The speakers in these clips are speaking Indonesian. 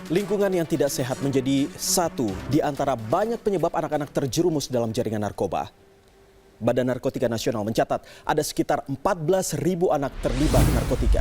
Lingkungan yang tidak sehat menjadi satu di antara banyak penyebab anak-anak terjerumus dalam jaringan narkoba. Badan Narkotika Nasional mencatat ada sekitar 14.000 anak terlibat narkotika.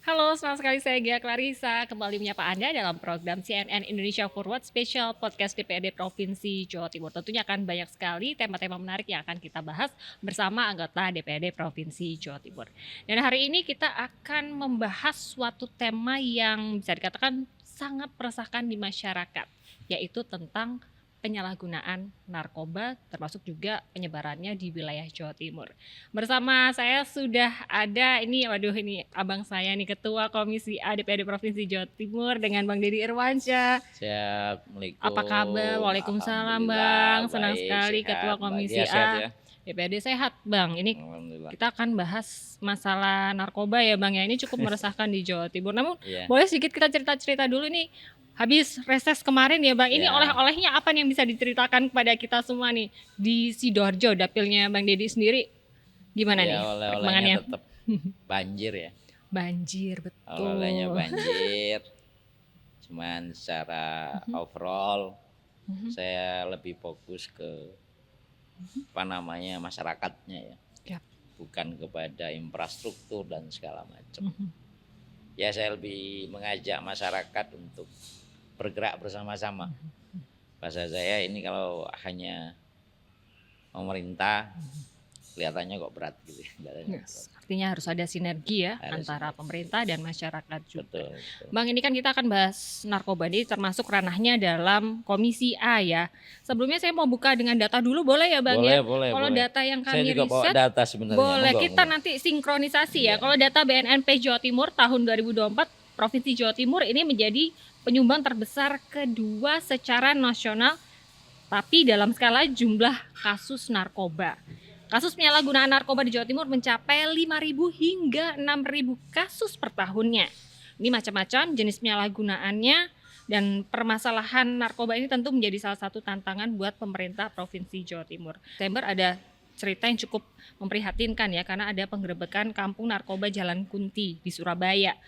Halo, senang sekali saya Gia Clarissa kembali menyapa Anda dalam program CNN Indonesia Forward Special Podcast DPRD Provinsi Jawa Timur. Tentunya akan banyak sekali tema-tema menarik yang akan kita bahas bersama anggota DPRD Provinsi Jawa Timur. Dan hari ini kita akan membahas suatu tema yang bisa dikatakan sangat meresahkan di masyarakat, yaitu tentang penyalahgunaan narkoba termasuk juga penyebarannya di wilayah Jawa Timur. Bersama saya sudah ada ini abang saya nih Ketua Komisi A DPRD Provinsi Jawa Timur dengan Bang Deddy Irwansyah. Assalamualaikum. Apa kabar? Waalaikumsalam Bang. Senang Baik, sekali sehat. Ketua Komisi Dia sehat A ya? DPRD sehat Bang. Ini Alhamdulillah. kita akan bahas masalah narkoba ya Bang ya. Ini cukup meresahkan di Jawa Timur. Namun Iya. boleh sedikit kita cerita-cerita dulu nih. Habis reses kemarin ya Bang, ini Ya. oleh-olehnya apa nih yang bisa diceritakan kepada kita semua nih di Sidoarjo, dapilnya Bang Deddy sendiri gimana nih Ya, oleh-olehnya perkembangannya? tetap banjir ya. Banjir, betul. Oleh-olehnya banjir. Cuman secara overall saya lebih fokus ke masyarakatnya ya. Yap. Bukan kepada infrastruktur dan segala macam. Ya, saya lebih mengajak masyarakat untuk bergerak bersama-sama. Bahasa saya ini kalau hanya pemerintah kelihatannya kok berat gitu. Kelihatannya Yes. Artinya harus ada sinergi ya Harus antara pemerintah dan masyarakat juga. betul. Bang, ini kan kita akan bahas narkoba ini termasuk ranahnya dalam Komisi A ya. Sebelumnya saya mau buka dengan data dulu boleh ya Bang ya? Boleh. Kalau data yang Saya kami juga bawa riset data sebenarnya. boleh, Monggo, kita monggo. nanti sinkronisasi ya. Iya. Kalau data BNNP Jawa Timur tahun 2024, Provinsi Jawa Timur ini menjadi penyumbang terbesar kedua secara nasional, tapi dalam skala jumlah kasus narkoba. Kasus penyalahgunaan narkoba di Jawa Timur mencapai 5.000 hingga 6.000 kasus per tahunnya. Ini macam-macam jenis penyalahgunaannya, dan permasalahan narkoba ini tentu menjadi salah satu tantangan buat pemerintah Provinsi Jawa Timur. Desember ada cerita yang cukup memprihatinkan ya, karena ada penggerebekan kampung narkoba Jalan Kunti di Surabaya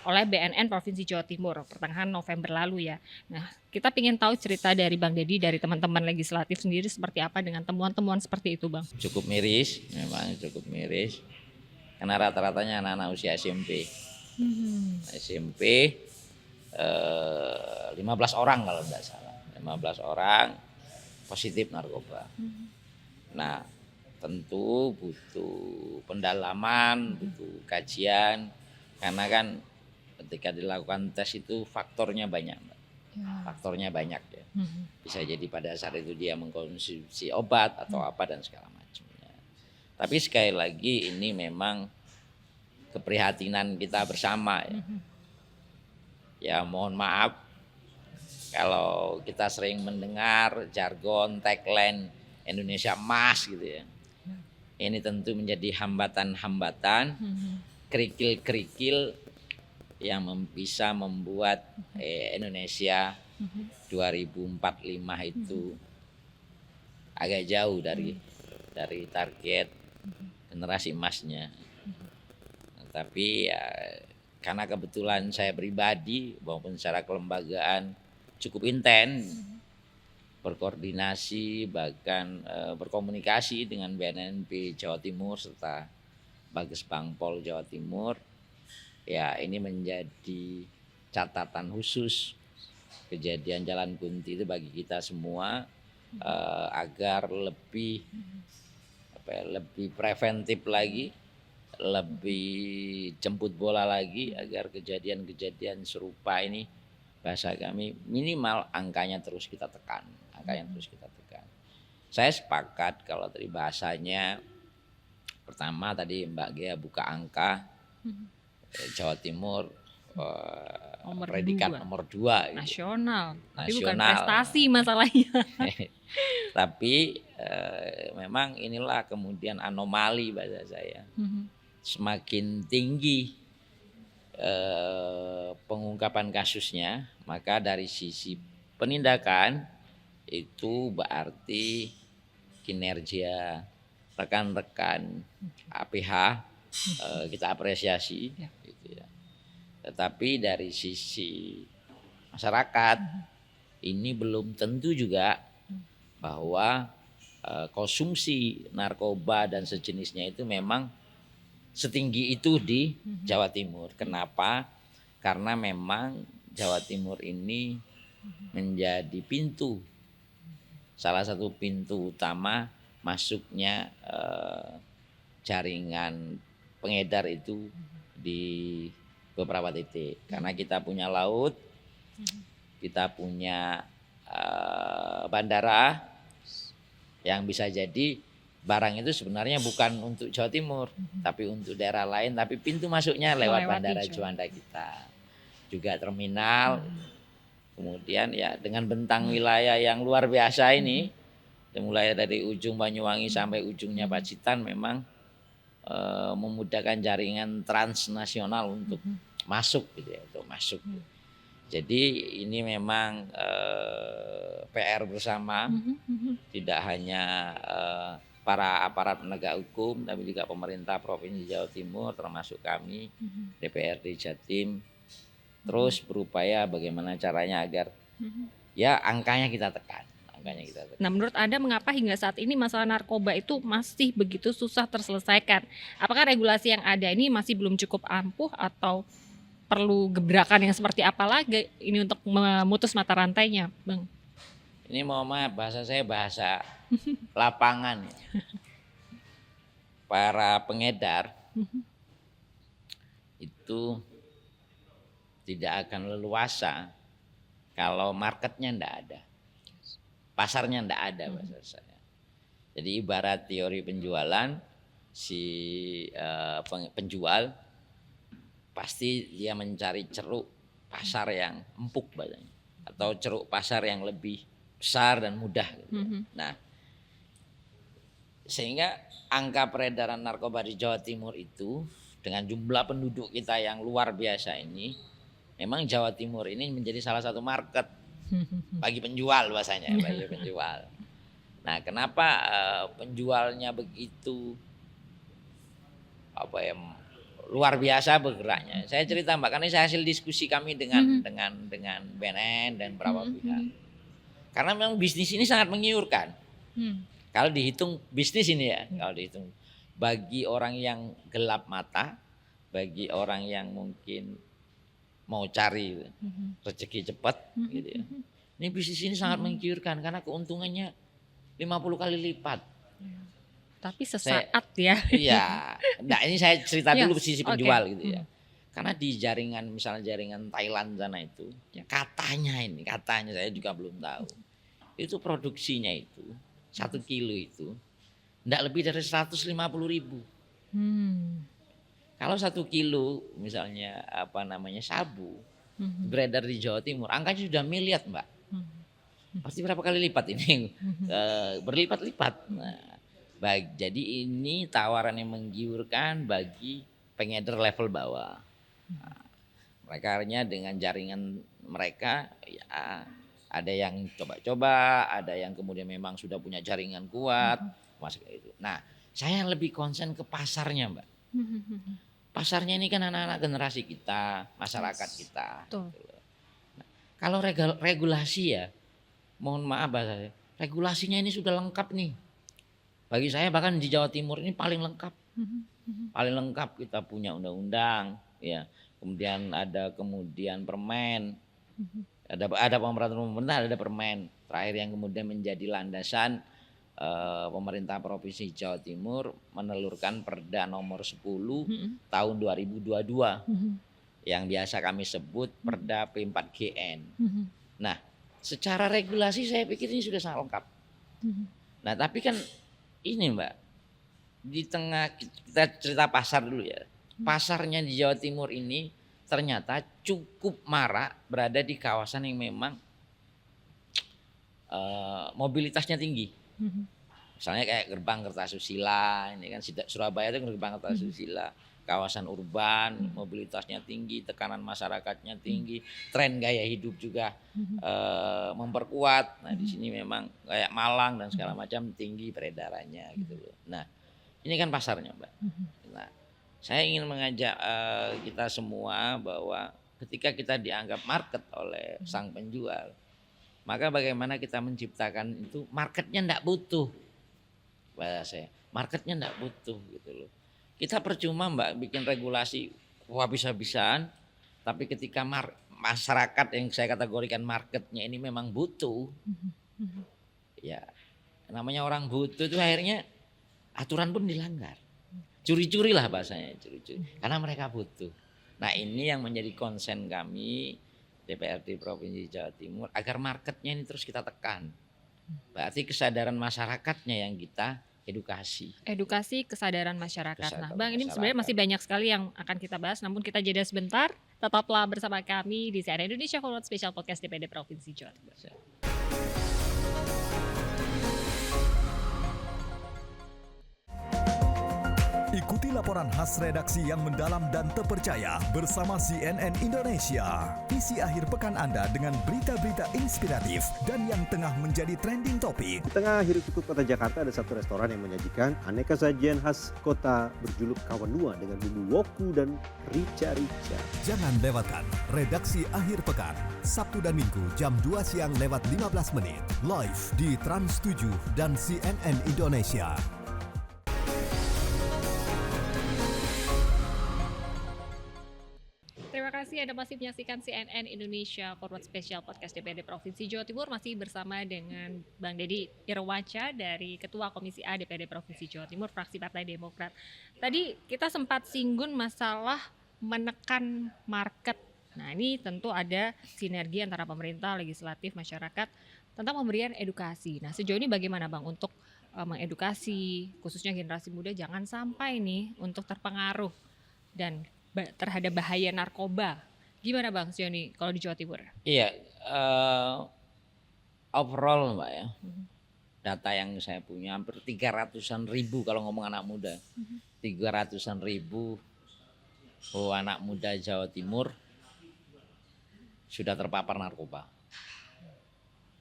oleh BNN Provinsi Jawa Timur pertengahan November lalu ya. Nah, kita ingin tahu cerita dari Bang Deddy, dari teman-teman legislatif sendiri seperti apa dengan temuan-temuan seperti itu Bang. Cukup miris, memang cukup miris. Karena rata-ratanya anak-anak usia SMP. SMP 15 orang kalau tidak salah. 15 orang positif narkoba. Nah, tentu butuh pendalaman, butuh kajian, karena kan ketika dilakukan tes itu faktornya banyak, Mbak. Faktornya banyak ya. Bisa jadi pada saat itu dia mengkonsumsi obat atau apa dan segala macamnya. Tapi sekali lagi ini memang keprihatinan kita bersama ya. Ya mohon maaf kalau kita sering mendengar jargon tagline Indonesia Emas gitu ya. Ini tentu menjadi hambatan-hambatan, kerikil-kerikil yang bisa membuat Indonesia 2045 itu agak jauh dari target generasi emasnya. Tapi ya, karena kebetulan saya pribadi maupun secara kelembagaan cukup intens berkoordinasi, bahkan berkomunikasi dengan BNNP Jawa Timur serta Bages Bangpol Jawa Timur. Ya, ini menjadi catatan khusus kejadian Jalan Kunti itu bagi kita semua, agar lebih preventif lagi, lebih jemput bola lagi, agar kejadian-kejadian serupa ini, bahasa kami, minimal angkanya terus kita tekan. Saya sepakat kalau tadi bahasanya, pertama tadi Mbak Gea buka angka, Jawa Timur predikat nomor 2 gitu. Nasional, tapi bukan Nasional. prestasi masalahnya. Tapi memang inilah kemudian anomali bahasa saya. Semakin tinggi pengungkapan kasusnya, maka dari sisi penindakan itu berarti kinerja rekan-rekan APH kita apresiasi, gitu ya. Tetapi dari sisi masyarakat. Ini belum tentu juga bahwa konsumsi narkoba dan sejenisnya itu memang setinggi itu di Jawa Timur. Kenapa? Karena memang Jawa Timur ini menjadi salah satu pintu utama masuknya jaringan pengedar itu di beberapa titik. Karena kita punya laut, kita punya bandara yang bisa jadi barang itu sebenarnya bukan untuk Jawa Timur, tapi untuk daerah lain, tapi pintu masuknya lewat Bandara Juanda kita. Juga terminal, kemudian ya dengan bentang wilayah yang luar biasa ini, mulai dari ujung Banyuwangi sampai ujungnya Pacitan memang memudahkan jaringan transnasional untuk masuk gitu ya, untuk masuk. Jadi ini memang PR bersama, tidak hanya para aparat penegak hukum, tapi juga pemerintah Provinsi Jawa Timur, termasuk kami DPRD Jatim, terus berupaya bagaimana caranya agar ya angkanya kita tekan. Nah, menurut Anda mengapa hingga saat ini masalah narkoba itu masih begitu susah terselesaikan? Apakah regulasi yang ada ini masih belum cukup ampuh atau perlu gebrakan yang seperti apa lagi ini untuk memutus mata rantainya, Bang? Ini mohon maaf, bahasa saya bahasa lapangan. Para pengedar itu tidak akan leluasa kalau marketnya ndak ada, pasarnya ndak ada bahasa saya. Jadi ibarat teori penjualan, si penjual pasti dia mencari ceruk pasar yang empuk bahasanya, atau ceruk pasar yang lebih besar dan mudah gitu. Nah, sehingga angka peredaran narkoba di Jawa Timur itu dengan jumlah penduduk kita yang luar biasa ini, memang Jawa Timur ini menjadi salah satu market bagi penjual bahasanya, bagi penjual. Nah, kenapa penjualnya begitu luar biasa bergeraknya? Saya cerita Mbak, karena saya hasil diskusi kami dengan BNN dan beberapa pihak. Karena memang bisnis ini sangat menggiurkan. Kalau dihitung bisnis ini ya, kalau dihitung bagi orang yang gelap mata, bagi orang yang mungkin mau cari rezeki cepat gitu ya. Ini bisnis ini sangat menggiurkan karena keuntungannya 50 kali lipat. Tapi sesaat ya. Iya. Nah, ini saya cerita dulu sisi penjual okay. gitu ya. Karena di jaringan, misalnya jaringan Thailand sana itu, katanya saya juga belum tahu. Itu produksinya itu 1 kilo itu enggak lebih dari 150.000. Kalau 1 kilo misalnya sabu beredar di Jawa Timur, angkanya sudah miliar, Mbak. Pasti berapa kali lipat ini? Berlipat-lipat. Nah, jadi ini tawaran yang menggiurkan bagi pengedar level bawah. Nah, mereka hanya dengan jaringan mereka ya, ada yang coba-coba, ada yang kemudian memang sudah punya jaringan kuat, masuk itu. Nah, saya lebih konsen ke pasarnya, Mbak. Pasarnya ini kan anak-anak generasi kita, masyarakat kita. Nah, kalau regulasi ya, mohon maaf bahasa, regulasinya ini sudah lengkap nih. Bagi saya bahkan di Jawa Timur ini paling lengkap. Paling lengkap, kita punya undang-undang, ya. Kemudian ada permen. Ada pemerintah, ada permen. Terakhir yang kemudian menjadi landasan pemerintah Provinsi Jawa Timur menelurkan Perda nomor 10 tahun 2022 yang biasa kami sebut Perda P4GN. Nah, secara regulasi saya pikir ini sudah sangat lengkap. Nah, tapi kan ini Mbak, di tengah kita cerita pasar dulu ya. Pasarnya di Jawa Timur ini ternyata cukup marak berada di kawasan yang memang mobilitasnya tinggi. Misalnya kayak gerbang Kertasusila, ini kan Surabaya itu gerbang Kertasusila, kawasan urban, mobilitasnya tinggi, tekanan masyarakatnya tinggi, tren gaya hidup juga memperkuat. Nah, di sini memang kayak Malang dan segala macam tinggi peredarannya gitu loh. Nah, ini kan pasarnya, Mbak. Nah, saya ingin mengajak kita semua bahwa ketika kita dianggap market oleh sang penjual, maka bagaimana kita menciptakan itu marketnya enggak butuh. Bahasa saya, marketnya enggak butuh gitu loh. Kita percuma Mbak bikin regulasi habis-habisan, tapi ketika masyarakat yang saya kategorikan marketnya ini memang butuh, ya namanya orang butuh itu akhirnya aturan pun dilanggar. Curi-curi lah bahasanya, curi-curi. Karena mereka butuh. Nah ini yang menjadi konsen kami DPRD Provinsi Jawa Timur agar marketnya ini terus kita tekan. Berarti kesadaran masyarakatnya yang kita edukasi. Edukasi kesadaran masyarakat. Nah, Kesadaran Bang, ini masyarakat. sebenarnya masih banyak sekali yang akan kita bahas, namun kita jeda sebentar. Tetaplah bersama kami di CNN Indonesia Forward Special Podcast DPD Provinsi Jawa Timur. Ikuti laporan khas redaksi yang mendalam dan terpercaya bersama CNN Indonesia. Isi akhir pekan Anda dengan berita-berita inspiratif dan yang tengah menjadi trending topik. Di tengah hiruk pikuk kota Jakarta ada satu restoran yang menyajikan aneka sajian khas kota berjuluk Kawanua dengan bumbu woku dan rica-rica. Jangan lewatkan redaksi akhir pekan, Sabtu dan Minggu jam 2 siang lewat 15 menit. Live di Trans 7 dan CNN Indonesia. Terima kasih Anda masih menyaksikan CNN Indonesia Forward Special Podcast DPD Provinsi Jawa Timur, masih bersama dengan Bang Deddy Irwansyah dari Ketua Komisi A DPD Provinsi Jawa Timur, fraksi Partai Demokrat. Tadi kita sempat singgung masalah menekan market. Nah ini tentu ada sinergi antara pemerintah, legislatif, masyarakat tentang pemberian edukasi. Nah sejauh ini bagaimana Bang untuk mengedukasi khususnya generasi muda jangan sampai nih untuk terpengaruh dan terhadap bahaya narkoba. Gimana Bang Sioni kalau di Jawa Timur? Iya, overall Mbak ya, data yang saya punya hampir 300-an ribu kalau ngomong anak muda. 300-an ribu anak muda Jawa Timur sudah terpapar narkoba.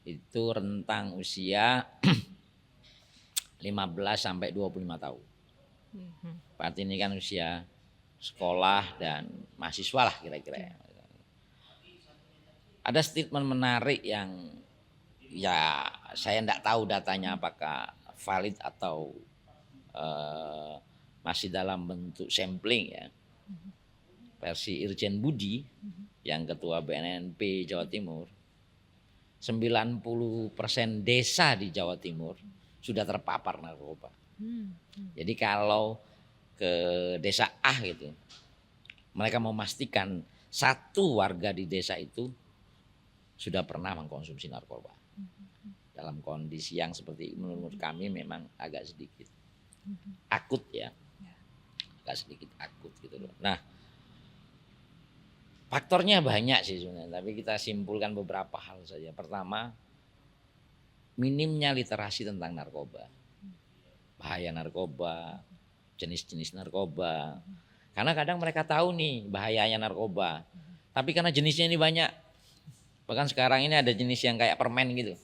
Itu rentang usia 15 sampai 25 tahun. Berarti ini kan usia sekolah dan mahasiswa lah kira-kira. Ada statement menarik yang ya saya tidak tahu datanya apakah valid atau masih dalam bentuk sampling ya. Versi Irjen Budi yang ketua BNNP Jawa Timur, 90% desa di Jawa Timur sudah terpapar narkoba. Jadi kalau ke desa A gitu, mereka memastikan satu warga di desa itu sudah pernah mengkonsumsi narkoba. Dalam kondisi yang seperti menurut kami memang agak sedikit akut ya, agak sedikit akut gitu loh. Nah, faktornya banyak sih sebenarnya, tapi kita simpulkan beberapa hal saja. Pertama, minimnya literasi tentang narkoba, bahaya narkoba, jenis-jenis narkoba. Karena kadang mereka tahu nih bahayanya narkoba, tapi karena jenisnya ini banyak. Bahkan sekarang ini ada jenis yang kayak permen gitu.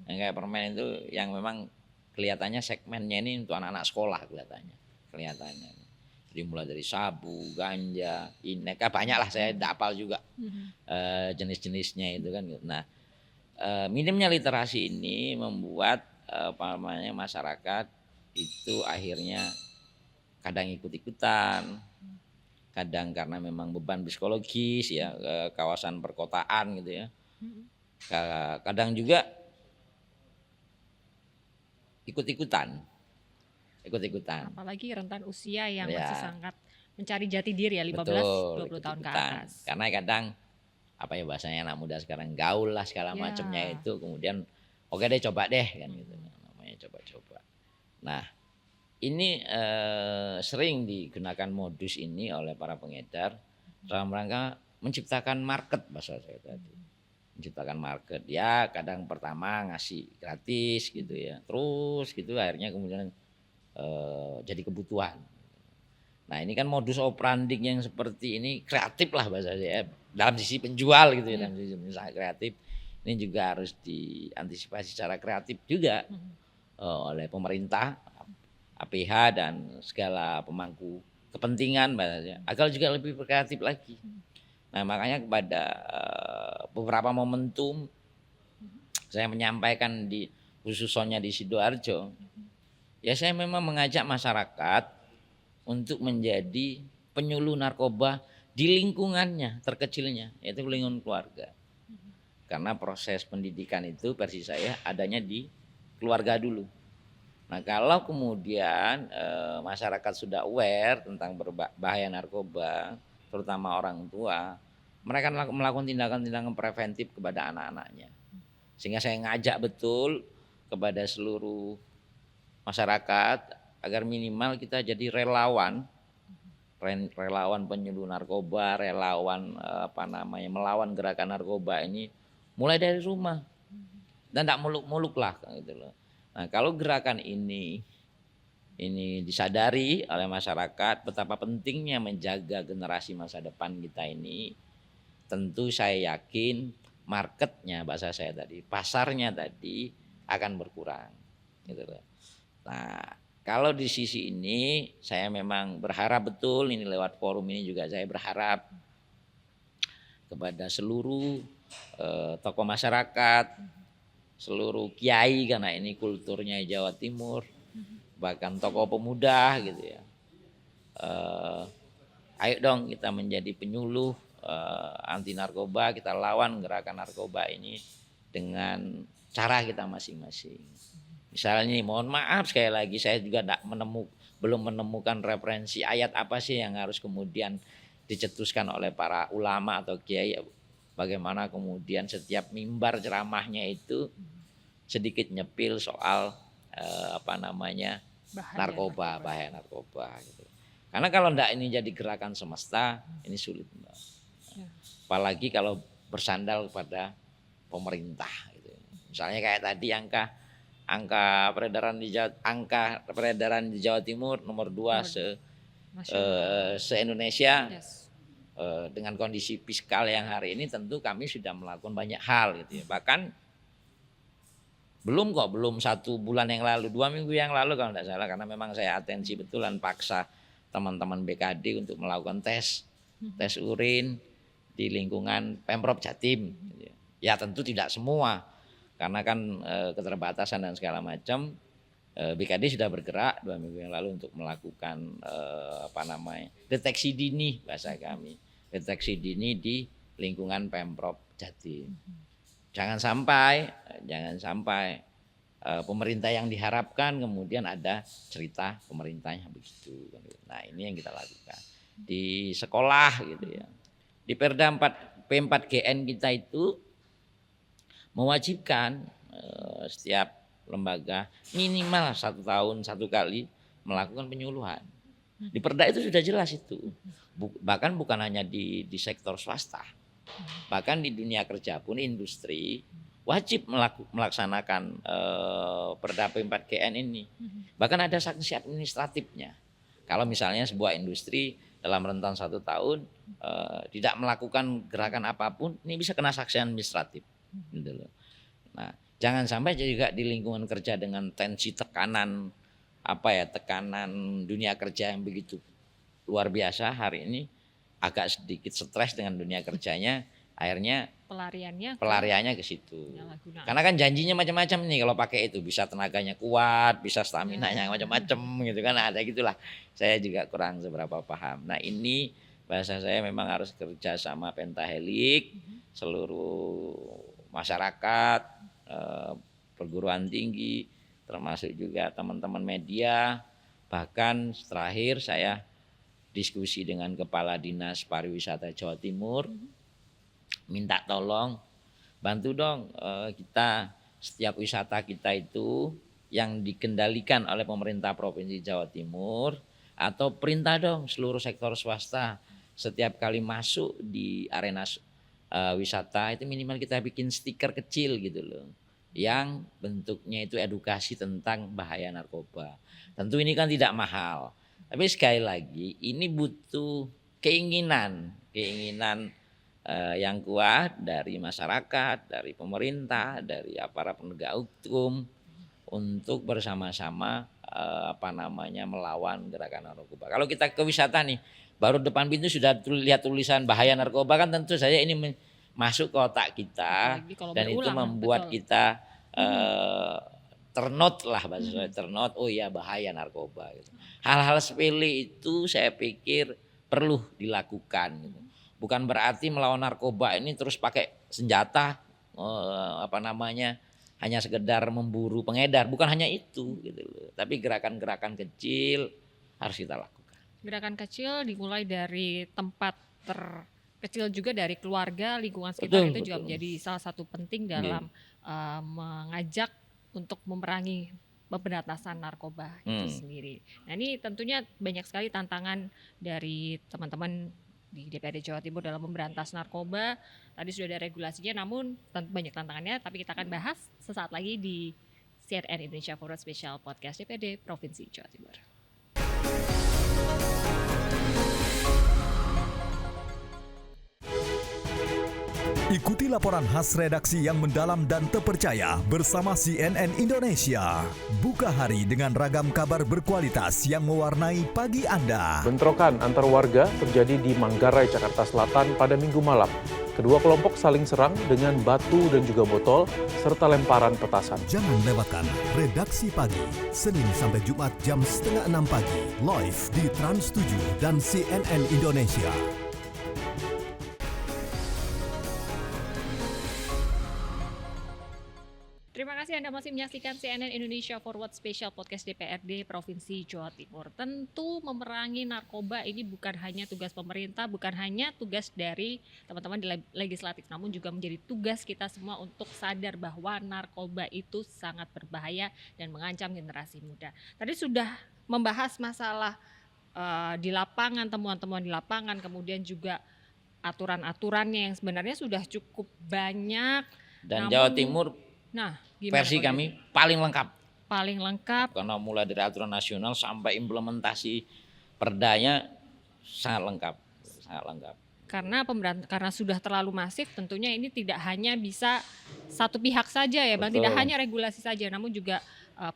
Yang kayak permen itu yang memang kelihatannya segmennya ini untuk anak-anak sekolah kelihatannya. Jadi mulai dari sabu, ganja, ineka, banyak lah, saya tidak hafal juga jenis-jenisnya itu kan. Nah, minimnya literasi ini membuat masyarakat itu akhirnya kadang ikut-ikutan, kadang karena memang beban psikologis ya ke kawasan perkotaan gitu ya. Kadang juga ikut-ikutan. Apalagi rentan usia yang Ya. masih sangat mencari jati diri ya, 15-20 tahun ke ikut-ikutan. atas. Karena kadang apa ya bahasanya anak muda sekarang gaul lah segala Ya. macamnya itu, kemudian oke deh coba deh kan gitu, namanya coba-coba. Nah ini sering digunakan modus ini oleh para pengedar dalam rangka menciptakan market, bahasa saya tadi. Menciptakan market ya, kadang pertama ngasih gratis gitu ya, terus gitu akhirnya kemudian jadi kebutuhan. Nah ini kan modus operandi yang seperti ini kreatif lah bahasa saya, dalam sisi penjual gitu ya, dalam sisi penjual kreatif ini juga harus diantisipasi secara kreatif juga oleh pemerintah, APH dan segala pemangku kepentingan bahasanya, agar juga lebih kreatif lagi. Nah makanya kepada beberapa momentum saya menyampaikan khususnya di Sidoarjo, ya saya memang mengajak masyarakat untuk menjadi penyuluh narkoba di lingkungannya terkecilnya, yaitu lingkungan keluarga. Karena proses pendidikan itu versi saya adanya di keluarga dulu. Nah kalau kemudian masyarakat sudah aware tentang bahaya narkoba, terutama orang tua, mereka melakukan tindakan-tindakan preventif kepada anak-anaknya. Sehingga saya ngajak betul kepada seluruh masyarakat agar minimal kita jadi relawan penyuluh narkoba, relawan melawan gerakan narkoba ini mulai dari rumah dan tidak muluk-muluk lah gitu loh. Nah kalau gerakan ini disadari oleh masyarakat betapa pentingnya menjaga generasi masa depan kita ini, tentu saya yakin marketnya, bahasa saya tadi, pasarnya tadi akan berkurang gitu loh. Nah kalau di sisi ini saya memang berharap betul, ini lewat forum ini juga saya berharap kepada seluruh tokoh masyarakat, seluruh kiai, karena ini kulturnya Jawa Timur, bahkan tokoh pemuda gitu ya. Ayo dong kita menjadi penyuluh anti narkoba, kita lawan gerakan narkoba ini dengan cara kita masing-masing. Misalnya mohon maaf sekali lagi saya juga belum menemukan referensi ayat apa sih yang harus kemudian dicetuskan oleh para ulama atau kiai. Bagaimana kemudian setiap mimbar ceramahnya itu sedikit nyepil soal bahaya narkoba gitu. Karena kalau enggak ini jadi gerakan semesta, ini sulit, Mbak. Apalagi kalau bersandar kepada pemerintah gitu. Misalnya kayak tadi angka peredaran di Jawa Timur nomor 2 se-Indonesia. Yes. Dengan kondisi fiskal yang hari ini tentu kami sudah melakukan banyak hal gitu ya. Bahkan belum 1 bulan yang lalu, 2 minggu yang lalu kalau tidak salah, karena memang saya atensi betulan paksa teman-teman BKD untuk melakukan tes urin di lingkungan Pemprov Jatim. Ya tentu tidak semua, karena kan keterbatasan dan segala macam. BKD sudah bergerak 2 minggu yang lalu untuk melakukan deteksi dini, bahasa kami, deteksi dini di lingkungan Pemprov Jatim. Jangan sampai pemerintah yang diharapkan kemudian ada cerita pemerintahnya begitu. Nah ini yang kita lakukan di sekolah gitu ya. Di Perda P4GN kita itu mewajibkan setiap lembaga minimal 1 tahun 1 kali melakukan penyuluhan. Di Perda itu sudah jelas itu. Bahkan bukan hanya di sektor swasta. Bahkan di dunia kerja pun industri wajib melaksanakan Perda P4GN ini. Bahkan ada sanksi administratifnya. Kalau misalnya sebuah industri dalam rentan 1 tahun tidak melakukan gerakan apapun, ini bisa kena sanksi administratif. Gitu loh. Nah, jangan sampai juga di lingkungan kerja dengan tensi tekanan dunia kerja yang begitu luar biasa hari ini, agak sedikit stres dengan dunia kerjanya, akhirnya pelariannya ke situ. Karena kan janjinya macam-macam nih, kalau pakai itu bisa tenaganya kuat, bisa stamina-nya macam-macam gitu kan, ada gitulah. Saya juga kurang seberapa paham. Nah, ini bahasa saya memang harus kerja sama pentahelik, seluruh masyarakat, perguruan tinggi, termasuk juga teman-teman media. Bahkan terakhir saya diskusi dengan Kepala Dinas Pariwisata Jawa Timur, minta tolong bantu dong kita setiap wisata kita itu yang dikendalikan oleh pemerintah Provinsi Jawa Timur, atau perintah dong seluruh sektor swasta setiap kali masuk di arena wisata itu minimal kita bikin stiker kecil gitu loh, yang bentuknya itu edukasi tentang bahaya narkoba. Tentu ini kan tidak mahal, tapi sekali lagi ini butuh keinginan yang kuat dari masyarakat, dari pemerintah, dari aparat penegak hukum untuk bersama-sama melawan gerakan narkoba. Kalau kita ke wisata nih, baru depan pintu sudah lihat tulisan bahaya narkoba, kan tentu saja ini masuk ke otak kita. Apalagi kalau Dan itu berulang, membuat betul. kita ternot lah bahasa saya, ternot, oh iya bahaya narkoba gitu. Hal-hal sepele itu saya pikir perlu dilakukan gitu. Bukan berarti melawan narkoba ini terus pakai senjata hanya sekedar memburu pengedar, bukan hanya itu gitu loh. Tapi gerakan-gerakan kecil harus kita lakukan. Gerakan kecil dimulai dari tempat terkecil juga, dari keluarga, lingkungan sekitar, itu juga menjadi salah satu penting dalam mengajak untuk memerangi pemberantasan narkoba itu sendiri. Nah, ini tentunya banyak sekali tantangan dari teman-teman di DPRD Jawa Timur dalam memberantas narkoba. Tadi sudah ada regulasinya, namun banyak tantangannya, tapi kita akan bahas sesaat lagi di CNN Indonesia Forward Special Podcast DPRD Provinsi Jawa Timur. Ikuti laporan khas redaksi yang mendalam dan terpercaya bersama CNN Indonesia. Buka hari dengan ragam kabar berkualitas yang mewarnai pagi Anda. Bentrokan antar warga terjadi di Manggarai, Jakarta Selatan pada Minggu malam. Kedua kelompok saling serang dengan batu dan juga botol, serta lemparan petasan. Jangan lewatkan Redaksi Pagi, Senin sampai Jumat jam 5:30 pagi, live di Trans 7 dan CNN Indonesia. Terima kasih Anda masih menyaksikan CNN Indonesia Forward Special Podcast DPRD Provinsi Jawa Timur. Tentu memerangi narkoba ini bukan hanya tugas pemerintah, bukan hanya tugas dari teman-teman di legislatif, namun juga menjadi tugas kita semua untuk sadar bahwa narkoba itu sangat berbahaya dan mengancam generasi muda. Tadi sudah membahas masalah di lapangan, temuan-temuan di lapangan, kemudian juga aturan-aturannya yang sebenarnya sudah cukup banyak. Dan Jawa Timur versi kami paling lengkap. Paling lengkap. Karena mulai dari aturan nasional sampai implementasi perdanya sangat lengkap. Karena sudah terlalu masif, tentunya ini tidak hanya bisa satu pihak saja ya Bang, tidak hanya regulasi saja, namun juga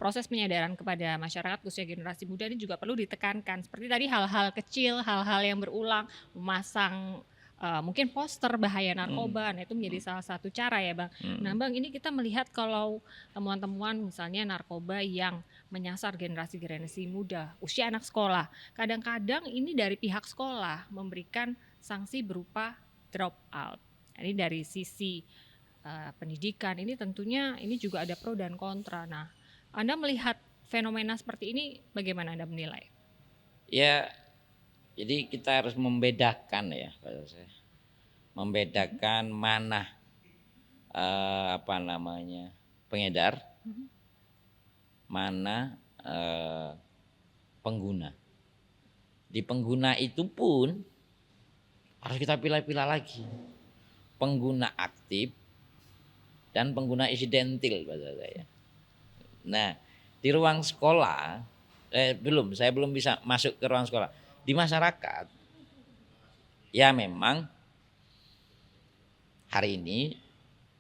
proses penyadaran kepada masyarakat khususnya generasi muda ini juga perlu ditekankan. Seperti tadi hal-hal kecil, hal-hal yang berulang, memasang mungkin poster bahaya narkoba, nah itu menjadi salah satu cara ya Bang. Nah Bang, ini kita melihat kalau temuan-temuan misalnya narkoba yang menyasar generasi muda, usia anak sekolah, kadang-kadang ini dari pihak sekolah memberikan sanksi berupa drop out. Ini dari sisi pendidikan, ini tentunya ini juga ada pro dan kontra. Nah, Anda melihat fenomena seperti ini bagaimana Anda menilai? Ya, jadi kita harus membedakan ya, membedakan mana pengedar, mana pengguna. Di pengguna itu pun harus kita pilah-pilah lagi, pengguna aktif dan pengguna insidentil bahasa saya. Nah, di ruang sekolah saya belum bisa masuk ke ruang sekolah. Di masyarakat, ya memang hari ini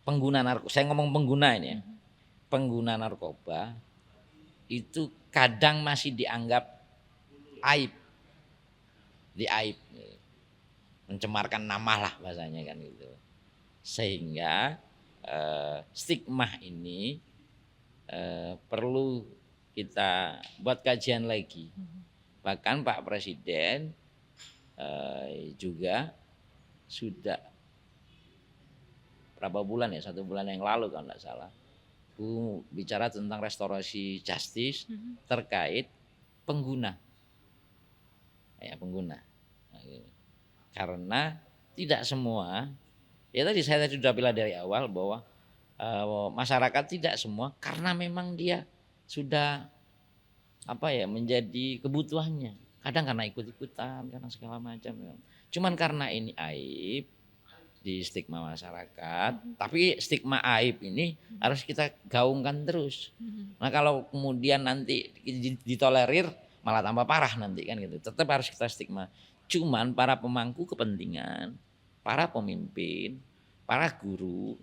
pengguna narkoba, saya ngomong pengguna ini ya, pengguna narkoba itu kadang masih dianggap aib, mencemarkan nama lah bahasanya kan gitu. Sehingga stigma ini perlu kita buat kajian lagi. Bahkan Pak Presiden juga sudah berapa bulan ya, 1 bulan yang lalu kalau tidak salah, bicara tentang restorasi justice terkait pengguna. Karena tidak semua, ya tadi saya sudah bilang dari awal bahwa masyarakat tidak semua karena memang dia sudah menjadi kebutuhannya. Kadang karena ikut-ikutan, karena segala macam. Cuman karena ini aib di stigma masyarakat, tapi stigma aib ini harus kita gaungkan terus. Nah, kalau kemudian nanti ditolerir malah tambah parah nanti kan gitu. Tetap harus kita stigma. Cuman para pemangku kepentingan, para pemimpin, para guru,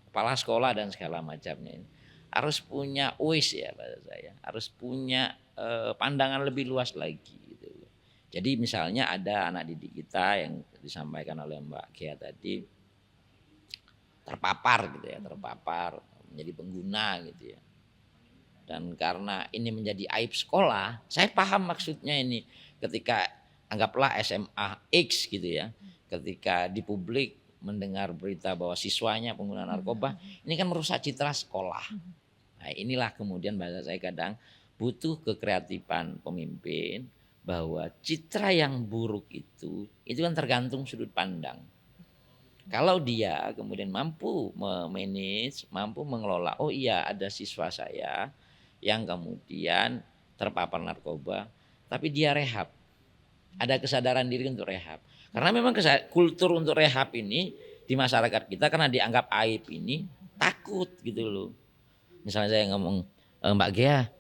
kepala sekolah dan segala macamnya ini harus punya uis ya bahasa saya, harus punya pandangan lebih luas lagi gitu. Jadi misalnya ada anak didik kita yang disampaikan oleh Mbak Gia tadi terpapar gitu ya, terpapar menjadi pengguna gitu ya. Dan karena ini menjadi aib sekolah, saya paham maksudnya ini ketika anggaplah SMA X gitu ya, ketika di publik mendengar berita bahwa siswanya pengguna narkoba, ini kan merusak citra sekolah. Nah, inilah kemudian bahasa saya kadang butuh kekreatifan pemimpin bahwa citra yang buruk itu kan tergantung sudut pandang. Kalau dia kemudian mampu memanage, mampu mengelola, oh iya ada siswa saya yang kemudian terpapar narkoba, tapi dia rehab. Ada kesadaran diri untuk rehab. Karena memang kultur untuk rehab ini di masyarakat kita karena dianggap aib ini takut gitu loh. Misalnya saya ngomong, Mbak Gia,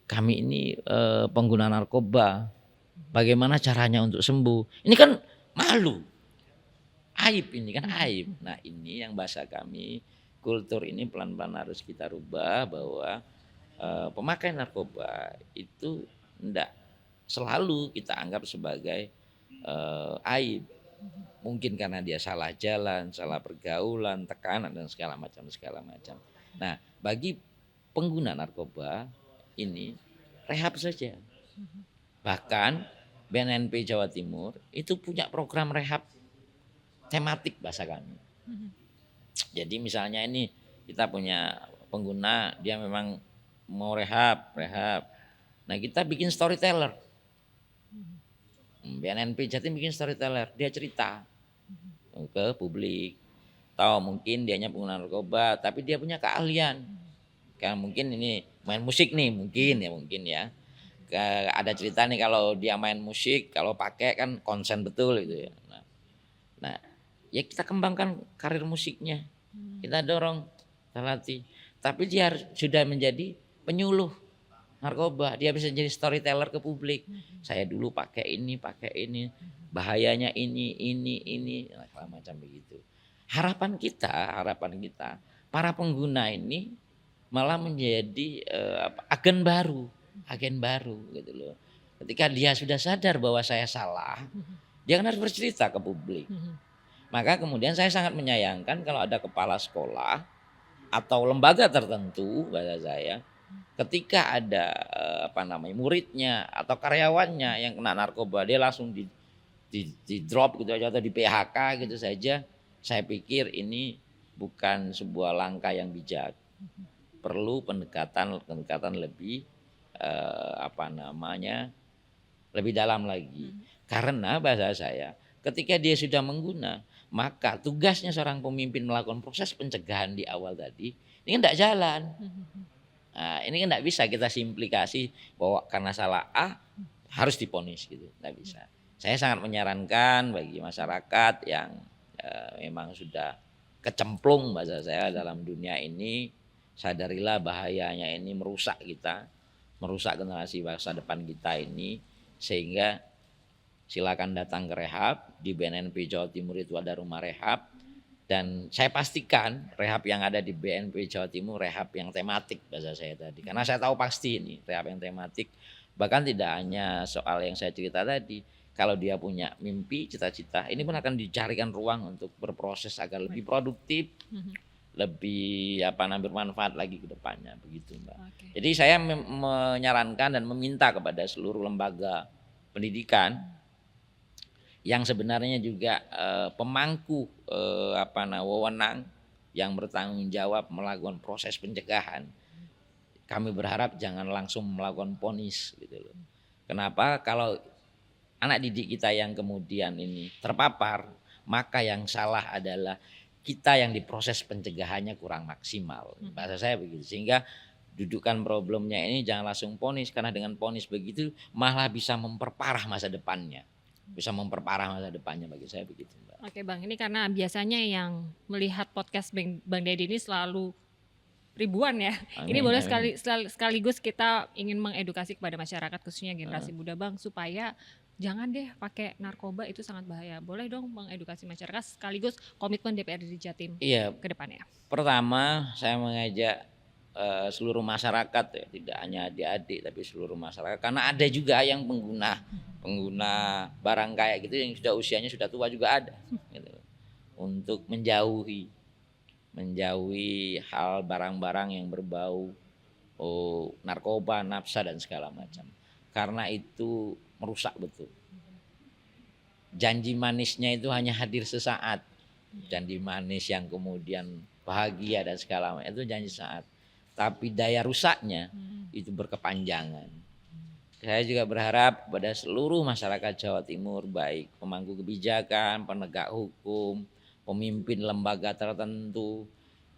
kami ini pengguna narkoba, bagaimana caranya untuk sembuh? Ini kan malu, aib ini kan aib. Nah ini yang bahasa kami, kultur ini pelan-pelan harus kita rubah bahwa pemakai narkoba itu tidak selalu kita anggap sebagai aib. Mungkin karena dia salah jalan, salah pergaulan, tekanan dan segala macam. Nah, bagi pengguna narkoba ini rehab saja. Bahkan BNNP Jawa Timur itu punya program rehab tematik bahasa kami. Jadi misalnya ini kita punya pengguna dia memang mau rehab. Nah, kita bikin storyteller. BNNP Jatim bikin storyteller, dia cerita ke publik. Tahu mungkin dianya pengguna narkoba, tapi dia punya keahlian. Karena mungkin ini main musik nih, mungkin ya. Ada cerita nih kalau dia main musik, kalau pakai kan konsen betul gitu ya. Nah, ya kita kembangkan karir musiknya. Kita dorong, kita latih. Tapi dia sudah menjadi penyuluh narkoba, dia bisa jadi storyteller ke publik. Saya dulu pakai ini, bahayanya ini, segala macam begitu. Harapan kita, para pengguna ini malah menjadi agen baru gitu loh. Ketika dia sudah sadar bahwa saya salah, dia kan harus bercerita ke publik. Maka kemudian saya sangat menyayangkan kalau ada kepala sekolah atau lembaga tertentu, bahasa saya, ketika ada muridnya atau karyawannya yang kena narkoba, dia langsung di drop gitu aja atau di PHK gitu saja. Saya pikir ini bukan sebuah langkah yang bijak. Perlu pendekatan lebih lebih dalam lagi. Karena bahasa saya, ketika dia sudah mengguna, maka tugasnya seorang pemimpin melakukan proses pencegahan di awal tadi ini kan tidak jalan. Nah, ini kan tidak bisa kita simplikasi bahwa karena salah A harus diponis gitu, tidak bisa. Saya sangat menyarankan bagi masyarakat yang memang sudah kecemplung bahasa saya dalam dunia ini, sadarilah bahayanya ini merusak kita, merusak generasi masa depan kita ini, sehingga silakan datang ke rehab. Di BNNP Jawa Timur itu ada rumah rehab. Dan saya pastikan rehab yang ada di BNP Jawa Timur rehab yang tematik bahasa saya tadi. Karena saya tahu pasti ini rehab yang tematik. Bahkan tidak hanya soal yang saya cerita tadi. Kalau dia punya mimpi, cita-cita, ini pun akan dicarikan ruang untuk berproses agar lebih produktif, lebih bermanfaat lagi ke depannya, begitu Mbak. Okay. Jadi saya menyarankan dan meminta kepada seluruh lembaga pendidikan yang sebenarnya juga pemangku wewenang yang bertanggung jawab melakukan proses pencegahan. Kami berharap jangan langsung melakukan vonis gitu loh. Kenapa? Kalau anak didik kita yang kemudian ini terpapar, maka yang salah adalah kita yang diproses pencegahannya kurang maksimal. Bahasa saya begitu. Sehingga dudukan problemnya ini jangan langsung vonis, karena dengan vonis begitu malah bisa memperparah masa depannya. Bagi saya begitu, Mbak. Oke Bang, ini karena biasanya yang melihat podcast Bang Deddy ini selalu ribuan ya. Amin, ini boleh sekaligus kita ingin mengedukasi kepada masyarakat khususnya generasi muda Bang, supaya jangan deh pakai narkoba, itu sangat bahaya. Boleh dong mengedukasi masyarakat sekaligus komitmen DPRD di Jatim Iya, ke depannya. pertama saya mengajak seluruh masyarakat ya, tidak hanya adik-adik tapi seluruh masyarakat, karena ada juga yang pengguna barang kayak gitu yang sudah usianya sudah tua juga ada gitu. Untuk menjauhi hal barang-barang yang berbau narkoba, nafsa dan segala macam. Karena itu merusak betul. Janji manisnya itu hanya hadir sesaat. Janji manis yang kemudian bahagia dan segala macam itu janji sesaat. Tapi daya rusaknya itu berkepanjangan. Saya juga berharap pada seluruh masyarakat Jawa Timur, baik pemangku kebijakan, penegak hukum, pemimpin lembaga tertentu,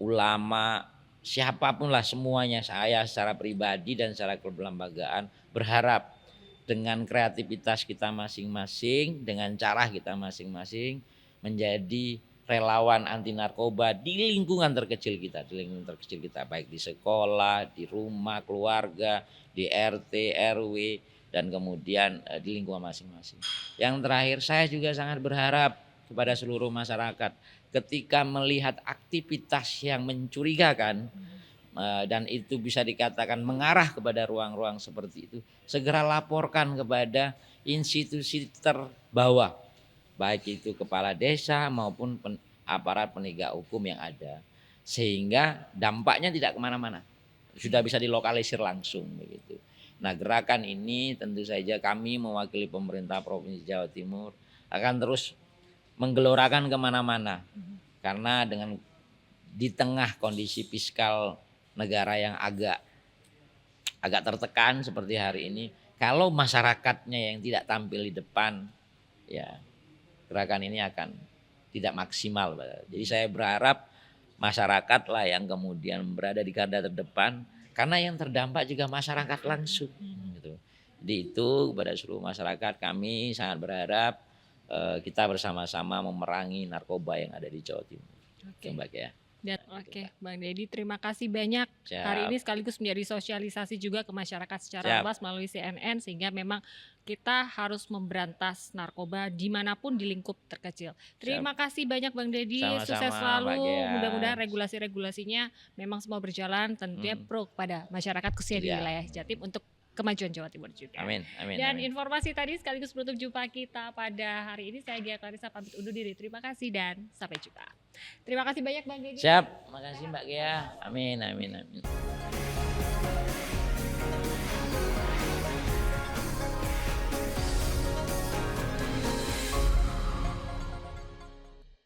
ulama, siapapun lah semuanya, saya secara pribadi dan secara kelembagaan berharap dengan kreativitas kita masing-masing, dengan cara kita masing-masing menjadi relawan anti narkoba di lingkungan terkecil kita, baik di sekolah, di rumah, keluarga, di RT, RW, dan kemudian di lingkungan masing-masing. Yang terakhir, saya juga sangat berharap kepada seluruh masyarakat ketika melihat aktivitas yang mencurigakan dan itu bisa dikatakan mengarah kepada ruang-ruang seperti itu, segera laporkan kepada institusi terbawah, baik itu kepala desa maupun aparat penegak hukum yang ada, sehingga dampaknya tidak kemana-mana, sudah bisa dilokalisir langsung begitu. Nah, gerakan ini tentu saja kami mewakili pemerintah Provinsi Jawa Timur akan terus menggelorakan kemana-mana, karena dengan di tengah kondisi fiskal negara yang agak tertekan seperti hari ini, kalau masyarakatnya yang tidak tampil di depan, ya gerakan ini akan tidak maksimal. Jadi saya berharap masyarakat lah yang kemudian berada di garda terdepan, karena yang terdampak juga masyarakat langsung. Gitu. Jadi itu kepada seluruh masyarakat kami sangat berharap kita bersama-sama memerangi narkoba yang ada di Jawa Timur. Oke. Mbak ya. Oke, Bang Deddy, terima kasih banyak. Siap. Hari ini sekaligus menjadi sosialisasi juga ke masyarakat secara Siap. luas melalui CNN, sehingga memang kita harus memberantas narkoba dimanapun di lingkup terkecil. Terima kasih banyak Bang Deddy, Sama-sama, sukses selalu. Mbak Gea. Mudah-mudahan regulasi-regulasinya memang semua berjalan, tentunya pro kepada masyarakat khususnya di Iya. wilayah Jatim untuk kemajuan Jawa Timur juga. Amin, amin. Dan amin. informasi tadi sekaligus menutup jumpa kita pada hari ini. Saya Gia Clarissa pamit undur diri. Terima kasih dan sampai jumpa. Terima kasih banyak Bang Deddy. Siap, makasih Mbak Gea. Amin, amin, amin.